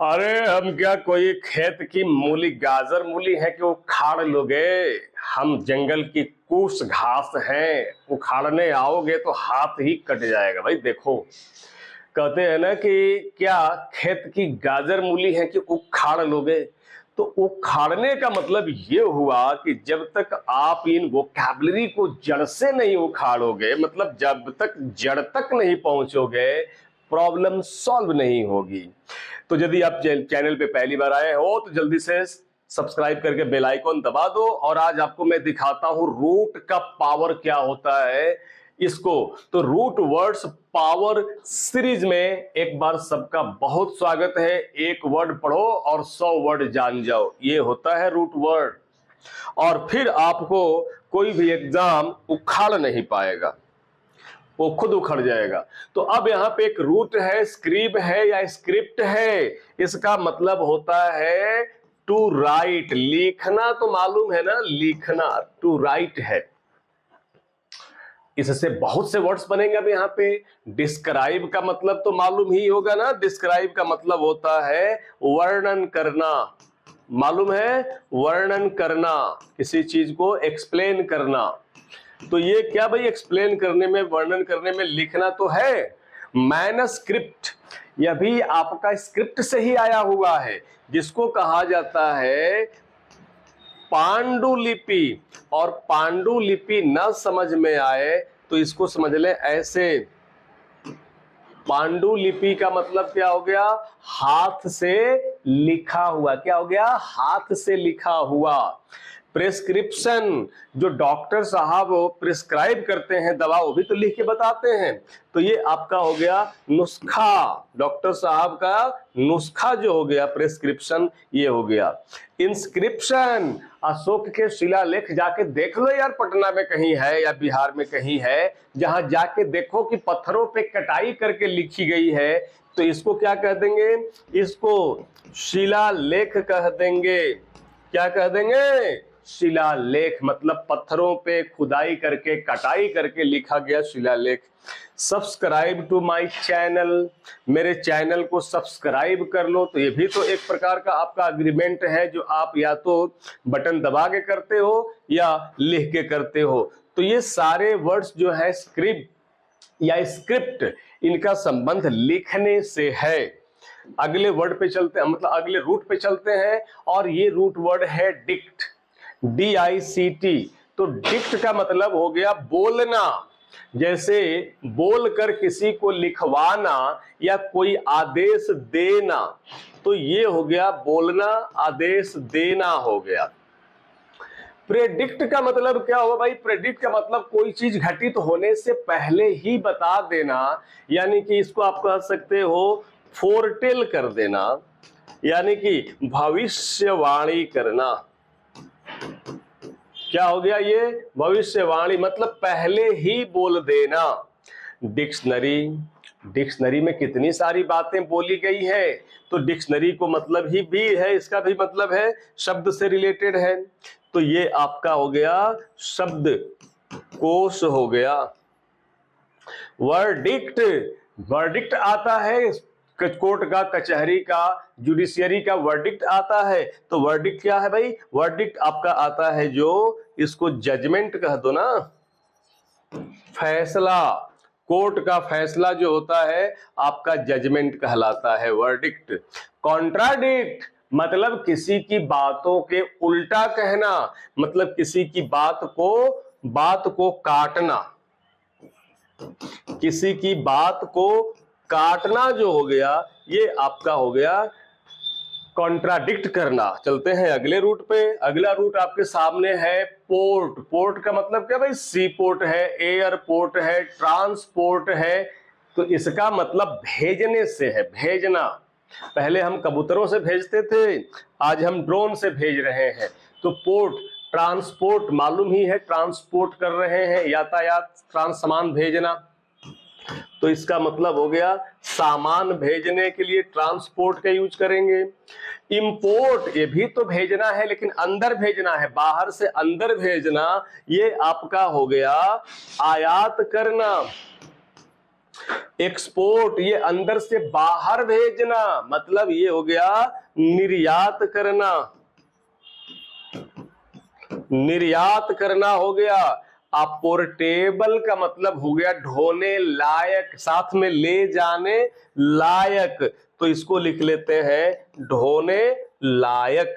अरे हम क्या कोई खेत की मूली गाजर मूली है कि उखाड़ लोगे। हम जंगल की कुश घास हैं, उखाड़ने आओगे तो हाथ ही कट जाएगा। भाई देखो, कहते हैं ना कि क्या खेत की गाजर मूली है कि उखाड़ लोगे। तो उखाड़ने का मतलब ये हुआ कि जब तक आप इन वोकैबलरी को जड़ से नहीं उखाड़ोगे, मतलब जब तक जड़ तक नहीं पहुंचोगे, प्रॉब्लम सॉल्व नहीं होगी। तो यदि आप चैनल पे पहली बार आए हो तो जल्दी से सब्सक्राइब करके बेल आइकॉन दबा दो। और आज आपको मैं दिखाता हूं रूट का पावर क्या होता है इसको। तो रूट वर्ड्स पावर सीरीज में एक बार सबका बहुत स्वागत है। एक वर्ड पढ़ो और 100 वर्ड जान जाओ, ये होता है रूट वर्ड। और फिर आपको कोई भी एग्जाम उखाड़ नहीं पाएगा, वो खुद उखड़ जाएगा। तो अब यहाँ पे एक रूट है, स्क्रिप है या स्क्रिप्ट है। इसका मतलब होता है टू राइट, लिखना तो मालूम है ना, लिखना टू राइट है। इससे बहुत से वर्ड्स बनेंगे। अब यहाँ पे डिस्क्राइब का मतलब तो मालूम ही होगा ना। डिस्क्राइब का मतलब होता है वर्णन करना, मालूम है, वर्णन करना, किसी चीज को एक्सप्लेन करना। तो ये क्या भाई, एक्सप्लेन करने में, वर्णन करने में लिखना तो है। मैनस्क्रिप्ट, यह भी आपका स्क्रिप्ट से ही आया हुआ है, जिसको कहा जाता है पांडुलिपि। और पांडुलिपि न समझ में आए तो इसको समझ लें ऐसे। पांडुलिपि का मतलब क्या हो गया, हाथ से लिखा हुआ। क्या हो गया, हाथ से लिखा हुआ। प्रेस्क्रिप्शन, जो डॉक्टर साहब प्रिस्क्राइब करते हैं दवा, वो भी तो लिख के बताते हैं। तो ये आपका हो गया नुस्खा, डॉक्टर साहब का नुस्खा जो हो गया प्रेस्क्रिप्शन, ये हो गया। इंस्क्रिप्शन, अशोक के शिलालेख जाके देख लो यार, पटना में कहीं है या बिहार में कहीं है, जहां जाके देखो कि पत्थरों पे कटाई करके लिखी गई है। तो इसको क्या कह देंगे, इसको शिलालेख कह देंगे। क्या कह देंगे, शिलालेख। मतलब पत्थरों पे खुदाई करके, कटाई करके लिखा गया शिलालेख। सब्सक्राइब टू माय चैनल, मेरे चैनल को सब्सक्राइब कर लो। तो ये भी तो एक प्रकार का आपका अग्रीमेंट है, जो आप या तो बटन दबा के करते हो या लिख के करते हो। तो ये सारे वर्ड्स जो है स्क्रिप्ट या स्क्रिप्ट, इनका संबंध लिखने से है। अगले वर्ड पे चलते हैं, मतलब अगले रूट पे चलते हैं। और ये रूट वर्ड है डिक्ट, DICT। तो डिक्ट का मतलब हो गया बोलना, जैसे बोलकर किसी को लिखवाना या कोई आदेश देना। तो ये हो गया बोलना, आदेश देना हो गया। प्रेडिक्ट का मतलब क्या हुआ भाई, प्रेडिक्ट का मतलब कोई चीज घटित होने से पहले ही बता देना। यानी कि इसको आप कह सकते हो फोरटेल कर देना, यानी कि भविष्यवाणी करना। क्या हो गया ये, भविष्यवाणी, मतलब पहले ही बोल देना। डिक्शनरी, डिक्शनरी में कितनी सारी बातें बोली गई है। तो डिक्शनरी को मतलब ही भी है, इसका भी मतलब है शब्द से रिलेटेड है। तो ये आपका हो गया शब्द कोश हो गया। वर्डिक्ट, वर्डिक्ट आता है कोर्ट का, कचहरी का, जुडिशियरी का वर्डिक्ट आता है। तो वर्डिक्ट क्या है भाई, वर्डिक्ट आपका आता है जो, इसको जजमेंट कह दो ना, फैसला। कोर्ट का फैसला जो होता है आपका जजमेंट कहलाता है वर्डिक्ट। कॉन्ट्राडिक्ट मतलब किसी की बातों के उल्टा कहना, मतलब किसी की बात को काटना, किसी की बात को काटना जो हो गया, ये आपका हो गया कॉन्ट्राडिक्ट करना। चलते हैं अगले रूट पे। अगला रूट आपके सामने है पोर्ट। पोर्ट का मतलब क्या भाई, सी पोर्ट है, एयरपोर्ट है, ट्रांसपोर्ट है। तो इसका मतलब भेजने से है, भेजना। पहले हम कबूतरों से भेजते थे, आज हम ड्रोन से भेज रहे हैं। तो पोर्ट, ट्रांसपोर्ट मालूम ही है, ट्रांसपोर्ट कर रहे हैं, यातायात, सामान भेजना। तो इसका मतलब हो गया सामान भेजने के लिए ट्रांसपोर्ट का यूज करेंगे। इंपोर्ट, ये भी तो भेजना है लेकिन अंदर भेजना है, बाहर से अंदर भेजना। ये आपका हो गया आयात करना। एक्सपोर्ट ये अंदर से बाहर भेजना, मतलब ये हो गया निर्यात करना, निर्यात करना हो गया। अपोर्टेबल का मतलब हो गया ढोने लायक, साथ में ले जाने लायक, तो इसको लिख लेते हैं ढोने लायक।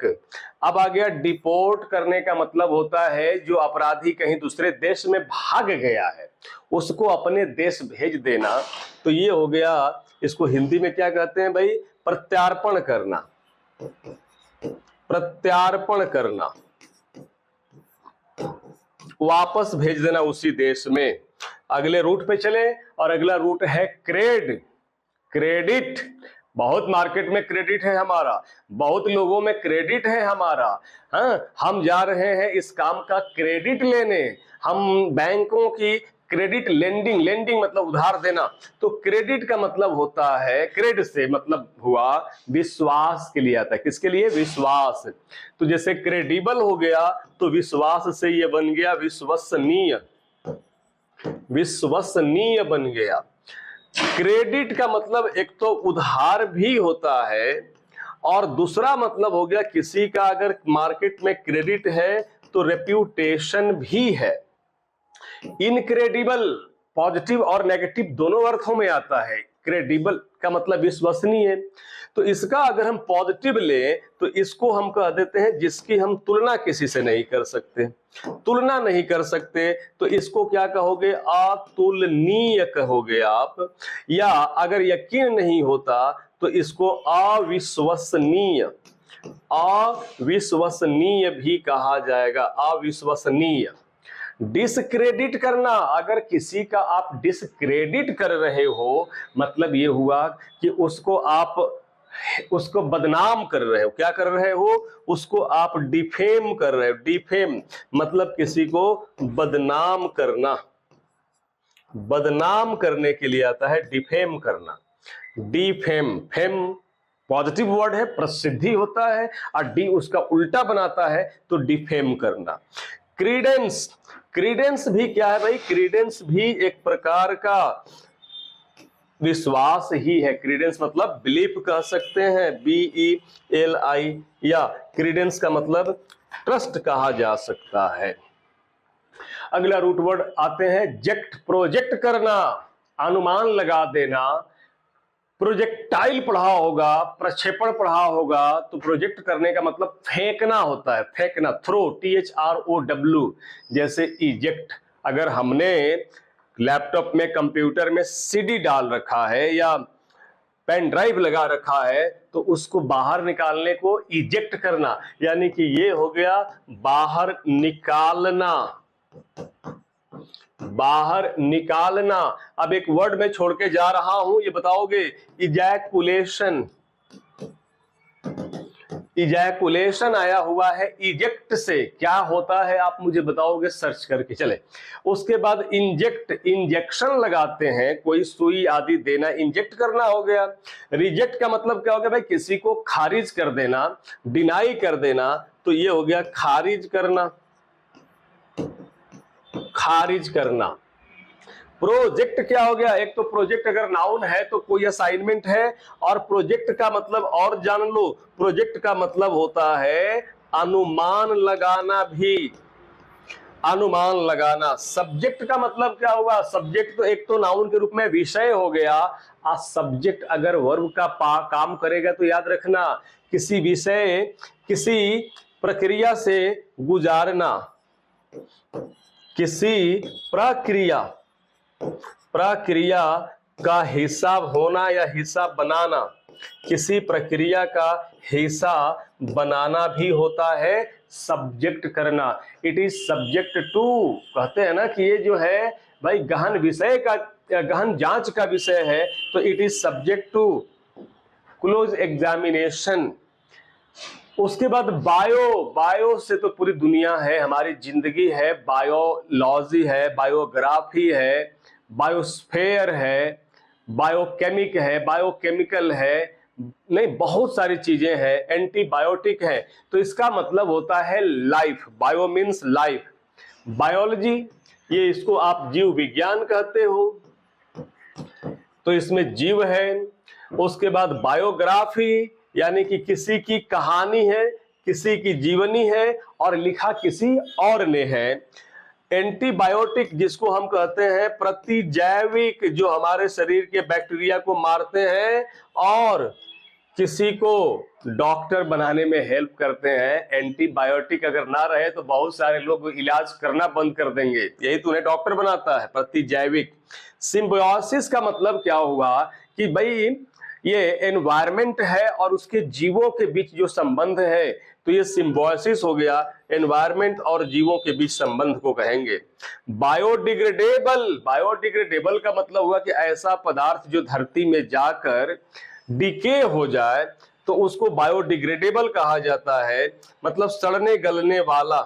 अब आ गया डिपोर्ट करने का मतलब होता है जो अपराधी कहीं दूसरे देश में भाग गया है उसको अपने देश भेज देना, तो ये हो गया, इसको हिंदी में क्या कहते हैं भाई, प्रत्यार्पण करना, प्रत्यार्पण करना, वापस भेज देना उसी देश में। अगले रूट पे चले, और अगला रूट है क्रेडिट। बहुत मार्केट में क्रेडिट है हमारा, बहुत लोगों में क्रेडिट है हमारा। हाँ, हम जा रहे हैं इस काम का क्रेडिट लेने, हम बैंकों की क्रेडिट लेंडिंग मतलब उधार देना, तो क्रेडिट का मतलब होता है, क्रेडिट से मतलब हुआ विश्वास के लिए आता है, किसके लिए, विश्वास। तो जैसे क्रेडिबल हो गया तो विश्वास से ये बन गया विश्वसनीय, विश्वसनीय बन गया। क्रेडिट का मतलब एक तो उधार भी होता है, और दूसरा मतलब हो गया किसी का अगर मार्केट में क्रेडिट है तो रेप्यूटेशन भी है। इनक्रेडिबल पॉजिटिव और नेगेटिव दोनों अर्थों में आता है। क्रेडिबल का मतलब विश्वसनीय, तो इसका अगर हम पॉजिटिव लें तो इसको हम कह देते हैं जिसकी हम तुलना किसी से नहीं कर सकते, तुलना नहीं कर सकते तो इसको क्या कहोगे, अतुलनीय कहोगे आप, या अगर यकीन नहीं होता तो इसको अविश्वसनीय, अविश्वसनीय भी कहा जाएगा, अविश्वसनीय। डिसक्रेडिट करना, अगर किसी का आप डिसक्रेडिट कर रहे हो मतलब ये हुआ कि उसको आप उसको बदनाम कर रहे हो, क्या कर रहे हो, उसको आप डिफेम कर रहे हो। डिफेम मतलब किसी को बदनाम करना, बदनाम करने के लिए आता है डिफेम करना। डिफेम, फेम पॉजिटिव वर्ड है, प्रसिद्धि होता है, और डी उसका उल्टा बनाता है तो डिफेम करना। क्रीडेंस, क्रीडेंस भी क्या है भाई, क्रीडेंस भी एक प्रकार का विश्वास ही है। क्रीडेंस मतलब बिलीफ कह सकते हैं, BELI, या क्रीडेंस का मतलब ट्रस्ट कहा जा सकता है। अगला रूट वर्ड आते हैं जेक्ट, प्रोजेक्ट करना, अनुमान लगा देना। प्रोजेक्टाइल पढ़ा होगा, प्रक्षेपण पढ़ा होगा, तो प्रोजेक्ट करने का मतलब फेंकना होता है, फेंकना, थ्रो, THROW, जैसे इजेक्ट। अगर हमने लैपटॉप में, कंप्यूटर में CD डाल रखा है या पेन ड्राइव लगा रखा है तो उसको बाहर निकालने को इजेक्ट करना, यानी कि ये हो गया बाहर निकालना, बाहर निकालना। अब एक वर्ड में छोड़ के जा रहा हूं, ये बताओगे, इजैकुलेशन, इजैकुलेशन आया हुआ है इजेक्ट से, क्या होता है आप मुझे बताओगे सर्च करके। चले, उसके बाद इंजेक्ट, इंजेक्शन लगाते हैं, कोई सुई आदि देना, इंजेक्ट करना हो गया। रिजेक्ट का मतलब क्या हो गया भाई, किसी को खारिज कर देना, डिनाई कर देना, तो ये हो गया खारिज करना, खारिज करना। प्रोजेक्ट क्या हो गया, एक तो प्रोजेक्ट अगर नाउन है तो कोई असाइनमेंट है, और प्रोजेक्ट का मतलब और जान लो, प्रोजेक्ट का मतलब होता है अनुमान लगाना भी, अनुमान लगाना। सब्जेक्ट का मतलब क्या हुआ, सब्जेक्ट तो एक तो नाउन के रूप में विषय हो गया, आ सब्जेक्ट अगर वर्ब का काम करेगा तो याद रखना किसी विषय, किसी प्रक्रिया से गुजारना, किसी प्रक्रिया, प्रक्रिया का हिस्सा होना या हिस्सा बनाना, किसी प्रक्रिया का हिस्सा बनाना भी होता है सब्जेक्ट करना। इट इज सब्जेक्ट टू, कहते हैं ना कि ये जो है भाई गहन विषय का, गहन जांच का विषय है, तो it is subject to close examination. उसके बाद बायो, बायो से तो पूरी दुनिया है, हमारी जिंदगी है, बायोलॉजी है, बायोग्राफी है, बायोस्फेयर है, बायोकेमिक है, बायोकेमिकल है, नहीं बहुत सारी चीजें हैं, एंटीबायोटिक है, तो इसका मतलब होता है life. Bio means life. Biology, ये इसको आप जीव विज्ञान कहते हो, तो इसमें जीव है। उसके बाद बायोग्राफी, यानी कि किसी की कहानी है, किसी की जीवनी है और लिखा किसी और ने है। एंटीबायोटिक, जिसको हम कहते हैं प्रतिजैविक, जो हमारे शरीर के बैक्टीरिया को मारते हैं और किसी को डॉक्टर बनाने में हेल्प करते हैं। एंटीबायोटिक अगर ना रहे तो बहुत सारे लोग इलाज करना बंद कर देंगे, यही तो उन्हें डॉक्टर बनाता है, प्रतिजैविक। सिम्बायोसिस का मतलब क्या हुआ कि भाई ये एनवायरमेंट है और उसके जीवों के बीच जो संबंध है, तो ये सिम्बायोसिस हो गया, एनवायरमेंट और जीवों के बीच संबंध को कहेंगे। बायोडिग्रेडेबल, बायोडिग्रेडेबल का मतलब हुआ कि ऐसा पदार्थ जो धरती में जाकर डिके हो जाए तो उसको बायोडिग्रेडेबल कहा जाता है। मतलब सड़ने गलने वाला,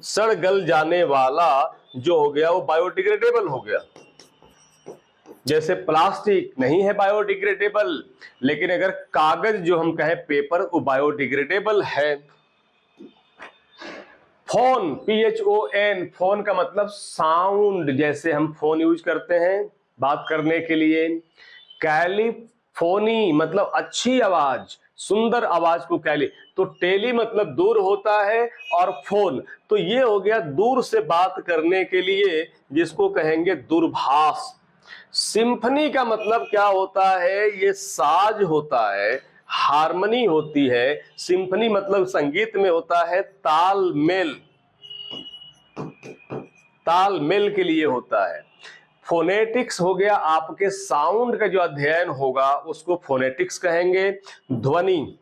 सड़ गल जाने वाला जो हो गया वो बायोडिग्रेडेबल हो गया। जैसे प्लास्टिक नहीं है बायोडिग्रेडेबल, लेकिन अगर कागज जो हम कहें पेपर, वो बायोडिग्रेडेबल है। फोन, PHON, फोन का मतलब साउंड, जैसे हम फोन यूज करते हैं बात करने के लिए। कैलिफोनी मतलब अच्छी आवाज, सुंदर आवाज को कैली। तो टेली मतलब दूर होता है और फोन, तो ये हो गया दूर से बात करने के लिए, जिसको कहेंगे दूरभाष। सिम्फनी का मतलब क्या होता है, ये साज होता है, हार्मनी होती है। सिम्फनी मतलब संगीत में होता है तालमेल, तालमेल के लिए होता है। फोनेटिक्स हो गया, आपके साउंड का जो अध्ययन होगा उसको फोनेटिक्स कहेंगे। ध्वनि,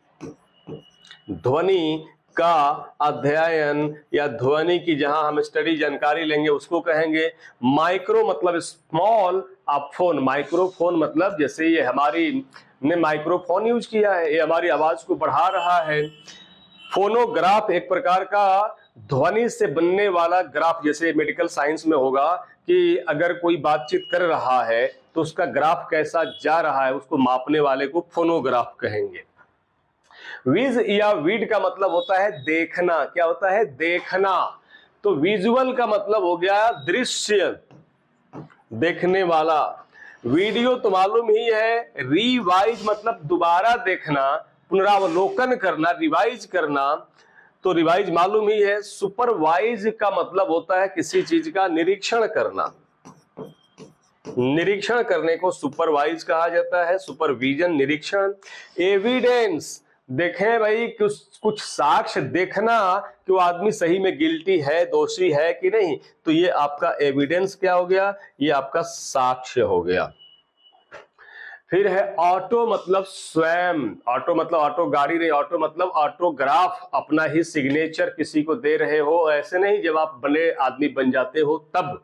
ध्वनि का अध्ययन या ध्वनि की जहां हम स्टडी जानकारी लेंगे उसको कहेंगे। माइक्रो मतलब स्मॉल, आप फोन, माइक्रोफोन मतलब जैसे ये हमारी ने माइक्रोफोन यूज किया है, ये हमारी आवाज को बढ़ा रहा है। फोनोग्राफ एक प्रकार का ध्वनि से बनने वाला ग्राफ, जैसे मेडिकल साइंस में होगा कि अगर कोई बातचीत कर रहा है तो उसका ग्राफ कैसा जा रहा है, उसको मापने वाले को फोनोग्राफ कहेंगे। विज या वीड का मतलब होता है देखना, क्या होता है, देखना। तो विजुअल का मतलब हो गया दृश्य, देखने वाला। वीडियो तो मालूम ही है, रिवाइज मतलब दोबारा देखना, पुनरावलोकन करना, रिवाइज करना, तो रिवाइज मालूम ही है। सुपरवाइज का मतलब होता है किसी चीज का निरीक्षण करना, निरीक्षण करने को सुपरवाइज कहा जाता है, सुपरविजन, निरीक्षण। एविडेंस, देखें भाई कुछ साक्ष्य देखना कि वो आदमी सही में गिल्टी है, दोषी है कि नहीं, तो ये आपका एविडेंस क्या हो गया, ये आपका साक्ष्य हो गया। फिर है ऑटो मतलब स्वयं, ऑटो मतलब ऑटो गाड़ी नहीं, ऑटो मतलब ऑटोग्राफ, अपना ही सिग्नेचर किसी को दे रहे हो, ऐसे नहीं जब आप बड़े आदमी बन जाते हो तब।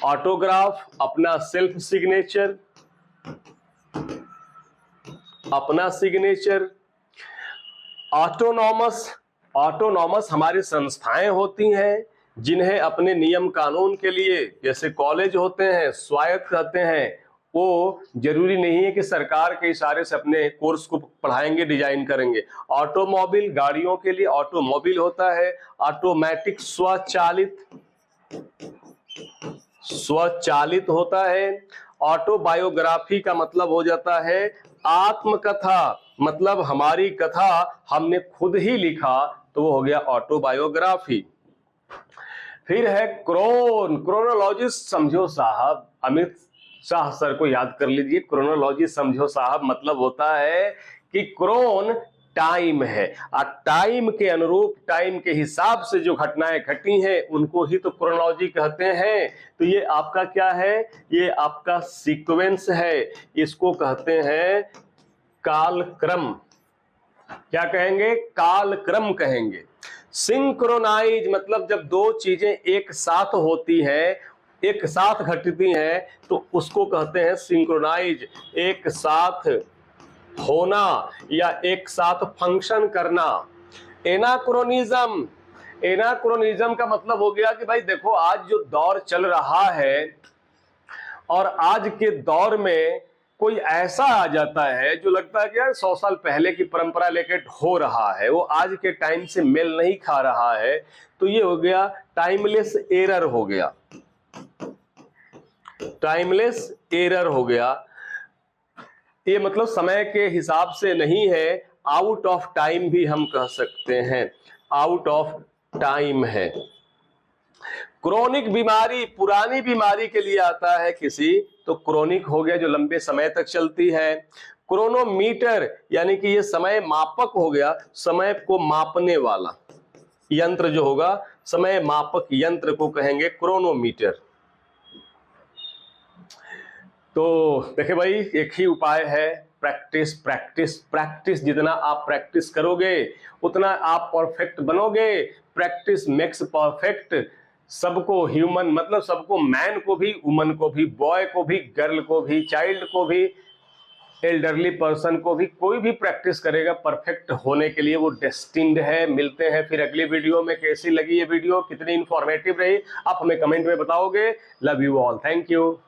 ऑटोग्राफ अपना सेल्फ सिग्नेचर, अपना सिग्नेचर। ऑटोनॉमस, ऑटोनॉमस हमारी संस्थाएं होती हैं जिन्हें अपने नियम कानून के लिए, जैसे कॉलेज होते हैं, स्वायत्त कहते हैं, वो जरूरी नहीं है कि सरकार के इशारे से अपने कोर्स को पढ़ाएंगे, डिजाइन करेंगे। ऑटोमोबाइल, गाड़ियों के लिए ऑटोमोबाइल होता है। ऑटोमेटिक स्वचालित, स्वचालित होता है। ऑटोबायोग्राफी का मतलब हो जाता है आत्मकथा, मतलब हमारी कथा हमने खुद ही लिखा, तो वो हो गया ऑटोबायोग्राफी। फिर है क्रोन, क्रोनोलॉजिस्ट समझो साहब, अमित शाह सर को याद कर लीजिए। क्रोनोलॉजी समझो साहब मतलब होता है कि क्रोन टाइम है, और टाइम के अनुरूप, टाइम के हिसाब से जो घटनाएं घटी हैं उनको ही तो क्रोनोलॉजी कहते हैं। तो ये आपका क्या है, ये आपका सीक्वेंस है, इसको कहते हैं कालक्रम। क्या कहेंगे, कालक्रम कहेंगे। सिंक्रोनाइज मतलब जब दो चीजें एक साथ होती हैं, एक साथ घटती हैं, तो उसको कहते हैं सिंक्रोनाइज, एक साथ होना या एक साथ फंक्शन करना। एनाक्रोनिज्म, एनाक्रोनिज्म का मतलब हो गया कि भाई देखो आज जो दौर चल रहा है और आज के दौर में कोई ऐसा आ जाता है जो लगता है कि यार 100 साल पहले की परंपरा लेकर हो रहा है, वो आज के टाइम से मेल नहीं खा रहा है, तो ये हो गया टाइमलेस एरर हो गया। टाइमलेस एरर हो गया, ये मतलब समय के हिसाब से नहीं है, आउट ऑफ टाइम भी हम कह सकते हैं, आउट ऑफ टाइम है। क्रोनिक बीमारी पुरानी बीमारी के लिए आता है किसी, तो क्रोनिक हो गया जो लंबे समय तक चलती है। क्रोनोमीटर यानी कि ये समय मापक हो गया, समय को मापने वाला यंत्र जो होगा, समय मापक यंत्र को कहेंगे क्रोनोमीटर। तो देखिए भाई, एक ही उपाय है, प्रैक्टिस प्रैक्टिस प्रैक्टिस। जितना आप प्रैक्टिस करोगे उतना आप परफेक्ट बनोगे। Practice makes perfect. सबको ह्यूमन मतलब सबको, मैन को भी, वुमन को भी, बॉय को भी, गर्ल को भी, चाइल्ड को भी, एल्डरली पर्सन को भी, कोई भी प्रैक्टिस करेगा परफेक्ट होने के लिए वो डेस्टिन्ड है। मिलते हैं फिर अगली वीडियो में। कैसी लगी ये वीडियो, कितनी इंफॉर्मेटिव रही, आप हमें कमेंट में बताओगे। Love you all, thank you.